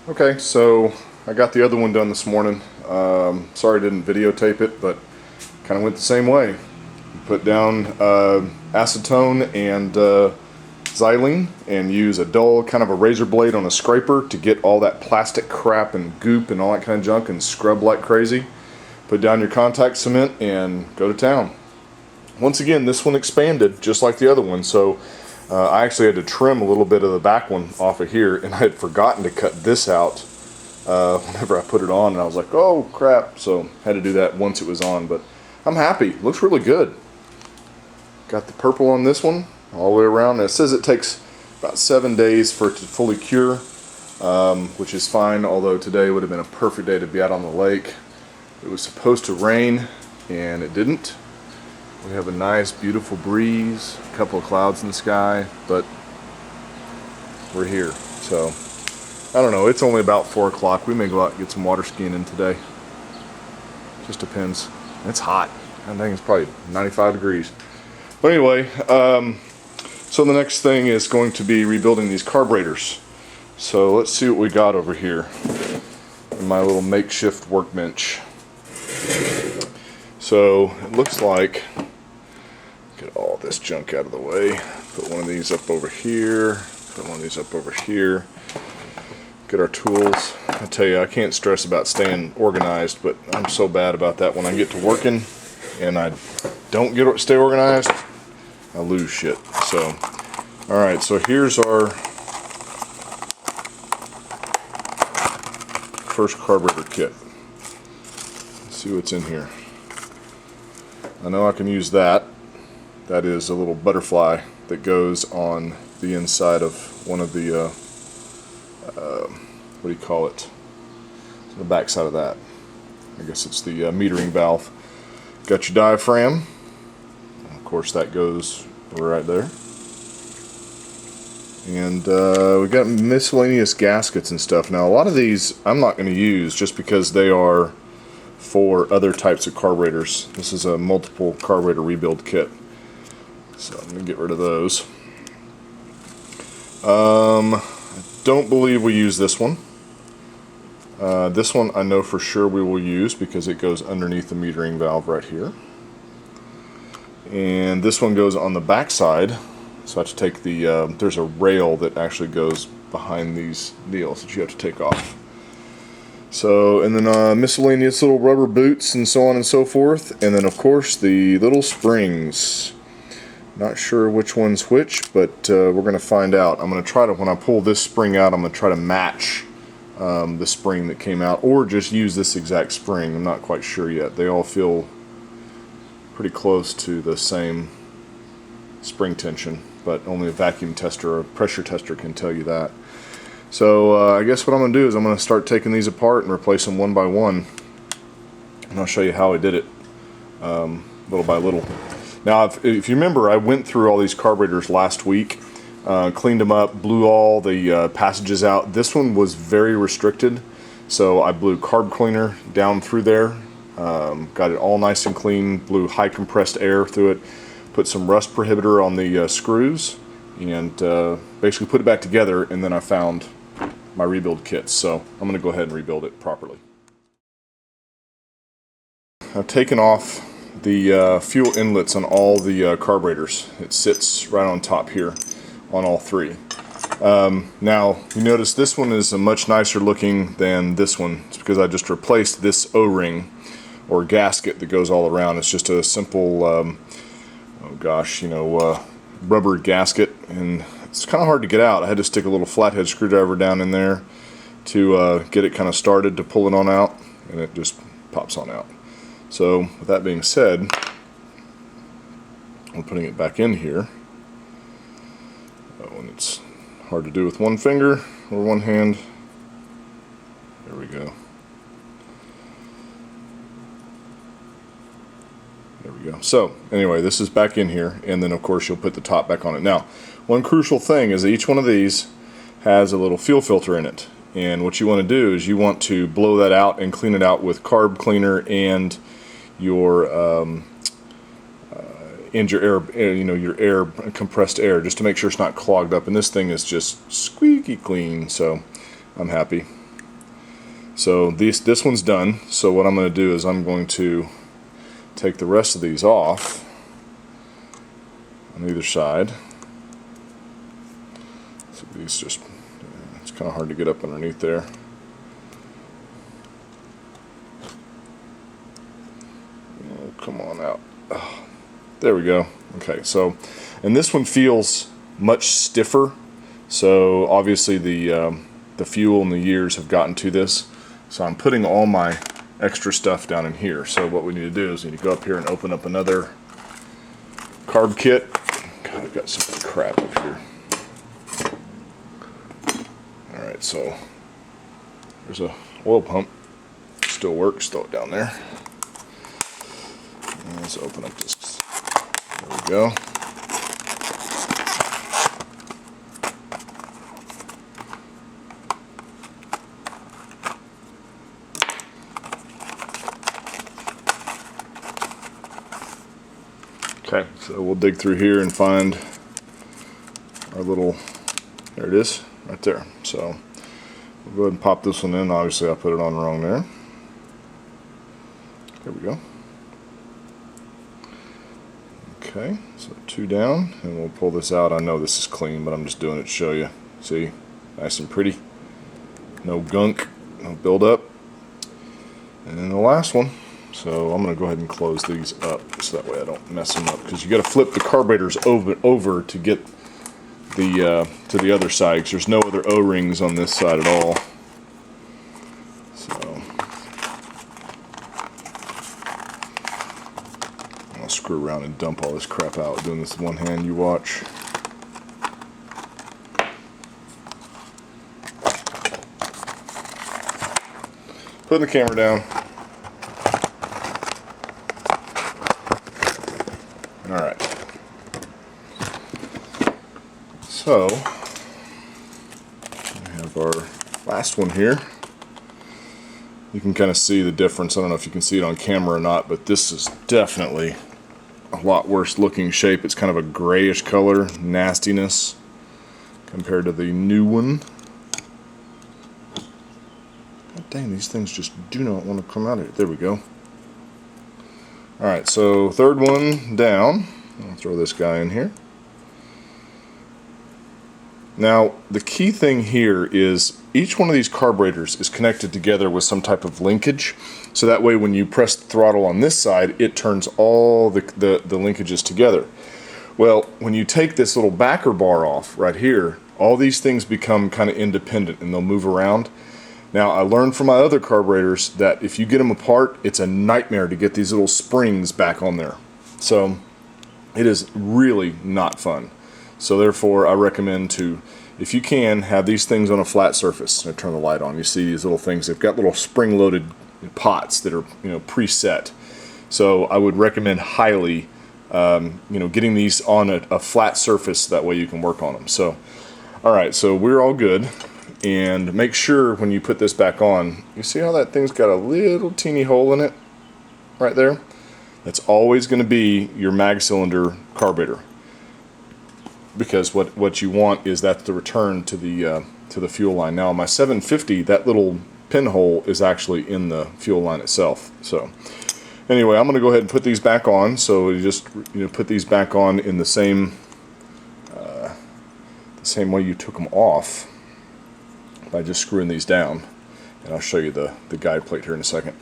Okay, so I got the other one done this morning. Sorry I didn't videotape it, but kind of went the same way. Put down acetone and xylene and use a dull kind of a razor blade on a scraper to get all that plastic crap and goop and all that kind of junk and scrub like crazy. Put down your contact cement and go to town. Once again, this one expanded just like the other one, so I actually had to trim a little bit of the back one off of here, and I had forgotten to cut this out whenever I put it on, and I was like, oh crap, so had to do that once it was on, but I'm happy. Looks really good. Got the purple on this one all the way around, and it says it takes about 7 days for it to fully cure, which is fine, although today would have been a perfect day to be out on the lake. It was supposed to rain, and it didn't. We have a nice, beautiful breeze, a couple of clouds in the sky, but we're here. So, I don't know, it's only about 4 o'clock. We may go out and get some water skiing in today. Just depends. It's hot. I think it's probably 95 degrees. But anyway, so the next thing is going to be rebuilding these carburetors. So let's see what we got over here in my little makeshift workbench. So it looks like, get all this junk out of the way, put one of these up over here, put one of these up over here, get our tools. I tell you, I can't stress about staying organized, but I'm so bad about that. When I get to working and I don't stay organized, I lose shit. So, alright, so here's our first carburetor kit. Let's see what's in here. I know I can use that. That is a little butterfly that goes on the inside of one of the, what do you call it? The back side of that. I guess it's the metering valve. Got your diaphragm. Of course, that goes right there. And we got miscellaneous gaskets and stuff. Now, a lot of these I'm not going to use just because they are for other types of carburetors. This is a multiple carburetor rebuild kit. So I'm going to get rid of those. I don't believe we use this one. This one I know for sure we will use because it goes underneath the metering valve right here. And this one goes on the back side. So I have to take the, there's a rail that actually goes behind these deals that you have to take off. So, and then miscellaneous little rubber boots and so on and so forth. And then of course the little springs. Not sure which one's which, but we're going to find out. I'm going to try to, when I pull this spring out, I'm going to try to match the spring that came out, or just use this exact spring. I'm not quite sure yet. They all feel pretty close to the same spring tension, but only a vacuum tester or a pressure tester can tell you that. So I guess what I'm going to do is I'm going to start taking these apart and replace them one by one. And I'll show you how I did it little by little. Now, if you remember, I went through all these carburetors last week, cleaned them up, blew all the passages out. This one was very restricted, so I blew carb cleaner down through there, got it all nice and clean, blew high compressed air through it, put some rust prohibitor on the screws, and basically put it back together, and then I found my rebuild kits. So I'm going to go ahead and rebuild it properly. I've taken off the fuel inlets on all the carburetors. It sits right on top here on all three. Now you notice this one is a much nicer looking than this one. It's because I just replaced this O-ring or gasket that goes all around. It's just a simple oh gosh, you know, rubber gasket, and it's kind of hard to get out. I had to stick a little flathead screwdriver down in there to get it kind of started to pull it on out, and it just pops on out. So with that being said, I'm putting it back in here. Oh, and it's hard to do with one finger or one hand. There we go. There we go. So anyway, this is back in here, and then of course you'll put the top back on it. Now, one crucial thing is that each one of these has a little fuel filter in it, and what you want to do is you want to blow that out and clean it out with carb cleaner and your air, you know, your air, compressed air, just to make sure it's not clogged up. And this thing is just squeaky clean, so I'm happy. So this one's done. So what I'm going to do is I'm going to take the rest of these off on either side. So these just, it's kind of hard to get up underneath there. Oh, come on out. Oh, there we go. Okay, so, and this one feels much stiffer. So obviously the fuel and the years have gotten to this. So I'm putting all my extra stuff down in here. So what we need to do is we need to go up here and open up another carb kit. God, I've got some crap up here. Alright, so there's a oil pump. Still works, throw it down there. And let's open up this. There we go. Okay, so we'll dig through here and find our little, there it is, right there. So we'll go ahead and pop this one in. Obviously I put it on wrong there. There we go. Okay, so 2 down, and we'll pull this out. I know this is clean, but I'm just doing it to show you. See, nice and pretty. No gunk, no buildup. And then the last one. So I'm going to go ahead and close these up so that way I don't mess them up, because you got to flip the carburetors over to get the to the other side, because there's no other O-rings on this side at all. So I'll screw around and dump all this crap out doing this with one hand. You watch. Putting the camera down. Alright, so we have our last one here. You can kind of see the difference. I don't know if you can see it on camera or not, but this is definitely a lot worse looking shape. It's kind of a grayish color, nastiness, compared to the new one. God dang, these things just do not want to come out of it. There we go. Alright, so third one down. I'll throw this guy in here. Now, the key thing here is each one of these carburetors is connected together with some type of linkage. So that way when you press the throttle on this side, it turns all the linkages together. Well, when you take this little backer bar off right here, all these things become kind of independent and they'll move around. Now, I learned from my other carburetors that if you get them apart, it's a nightmare to get these little springs back on there. So it is really not fun. So therefore, I recommend to, if you can, have these things on a flat surface. I turn the light on. You see these little things. They've got little spring-loaded pots that are, preset. So I would recommend highly, getting these on a flat surface. That way you can work on them. So, all right. So we're all good. And make sure when you put this back on, you see how that thing's got a little teeny hole in it right there? That's always going to be your mag cylinder carburetor, because what you want is that's the return to the fuel line. Now on my 750, that little pinhole is actually in the fuel line itself. So anyway, I'm going to go ahead and put these back on. So you just put these back on in the same way you took them off, by just screwing these down, and I'll show you the guide plate here in a second.